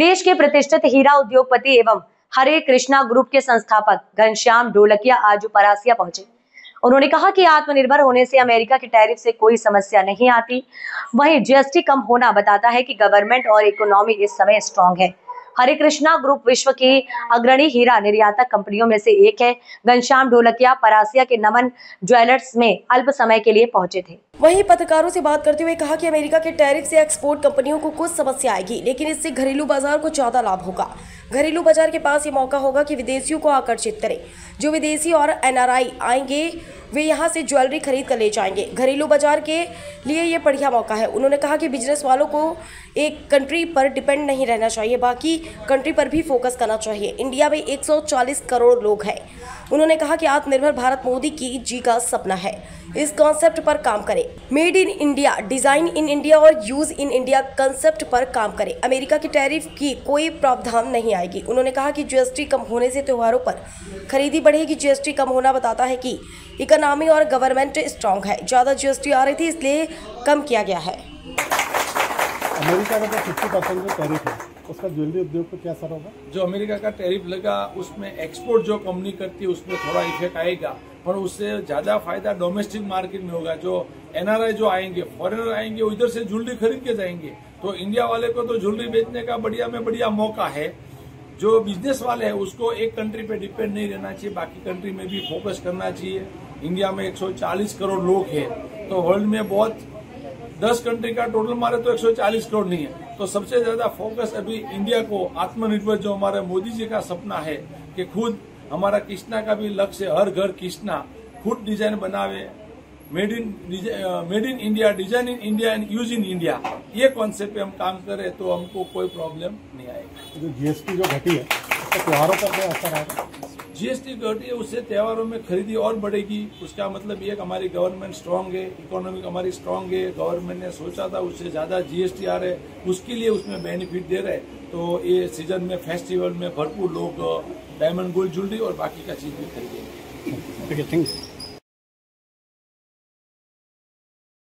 देश के प्रतिष्ठित हीरा उद्योगपति एवं हरे कृष्णा ग्रुप के संस्थापक घनश्याम ढोलकिया आज परासिया पहुंचे। उन्होंने कहा कि आत्मनिर्भर होने से अमेरिका के टैरिफ से कोई समस्या नहीं आती। वहीं जीएसटी कम होना बताता है कि गवर्नमेंट और इकोनॉमी इस समय स्ट्रांग है। हरे कृष्णा ग्रुप विश्व की अग्रणी हीरा निर्यातक कंपनियों में से एक है। घनश्याम ढोलकिया परासिया के नमन ज्वेलर्स में अल्प समय के लिए पहुंचे थे। वहीं पत्रकारों से बात करते हुए कहा कि अमेरिका के टैरिफ से एक्सपोर्ट कंपनियों को कुछ समस्या आएगी, लेकिन इससे घरेलू बाजार को ज्यादा लाभ होगा। घरेलू बाजार के पास ये मौका होगा कि विदेशियों को आकर्षित करें। जो विदेशी और एनआरआई आएंगे वे यहां से ज्वेलरी खरीद कर ले जाएंगे। घरेलू बाजार के लिए ये बढ़िया मौका है। उन्होंने कहा कि बिजनेस वालों को एक कंट्री पर डिपेंड नहीं रहना चाहिए, बाकी कंट्री पर भी फोकस करना चाहिए। इंडिया में 140 करोड़ लोग हैं। उन्होंने कहा कि आत्मनिर्भर भारत मोदी की जी का सपना है। इस कॉन्सेप्ट पर काम करें। Made in India, design in India और यूज इन इंडिया कंसेप्ट पर काम करें। अमेरिका के टैरिफ की कोई प्रावधान नहीं आएगी। उन्होंने कहा कि जीएसटी कम होने से त्योहारों पर खरीदी बढ़ेगी। जीएसटी कम होना बताता है कि इकोनॉमी और गवर्नमेंट स्ट्रांग है। ज्यादा जीएसटी आ रही थी, इसलिए कम किया गया है। अमेरिका का जो 50% जो टैरिफ है उसका ज्वेलरी उद्योग पर क्या असर होगा? जो अमेरिका का टैरिफ लगा उसमें एक्सपोर्ट जो कंपनी करती है उसमें थोड़ा इफेक्ट आएगा, पर उससे ज्यादा फायदा डोमेस्टिक मार्केट में होगा। जो एनआरआई जो आएंगे, फॉरेनर आएंगे, उधर से ज्वेलरी खरीद के जाएंगे, तो इंडिया वाले को तो ज्वेलरी बेचने का बढ़िया में बढ़िया मौका है। जो बिजनेस वाले हैं उसको एक कंट्री पे डिपेंड नहीं रहना चाहिए, बाकी कंट्री में भी फोकस करना चाहिए। इंडिया में 140 करोड़ लोग हैं, तो वर्ल्ड में बहुत 10 कंट्री का टोटल मारे तो 140 करोड़ नहीं है। तो सबसे ज्यादा फोकस अभी इंडिया को आत्मनिर्भर, जो हमारे मोदी जी का सपना है कि खुद हमारा कृष्णा का भी लक्ष्य, हर घर कृष्णा खुद डिजाइन बनावे, made in India, design in India and use in India, ये कॉन्सेप्ट पे हम काम करें तो हमको कोई प्रॉब्लम नहीं आएगी। जो जीएसटी जो घटी है उसका त्योहारों पर क्या असर आएगा? जीएसटी घटी है उससे त्योहारों में खरीदी और बढ़ेगी। उसका मतलब ये कि हमारी गवर्नमेंट स्ट्रांग है, इकोनॉमी हमारी स्ट्रांग है। गवर्नमेंट ने सोचा था उससे ज्यादा जीएसटी आ रहे, उसके लिए उसमें बेनिफिट दे रहे। तो ये सीजन में, फेस्टिवल में भरपूर लोग डायमंड गोल्ड ज्वेलरी और बाकी का चीज भी खरीदेंगे। Thank you.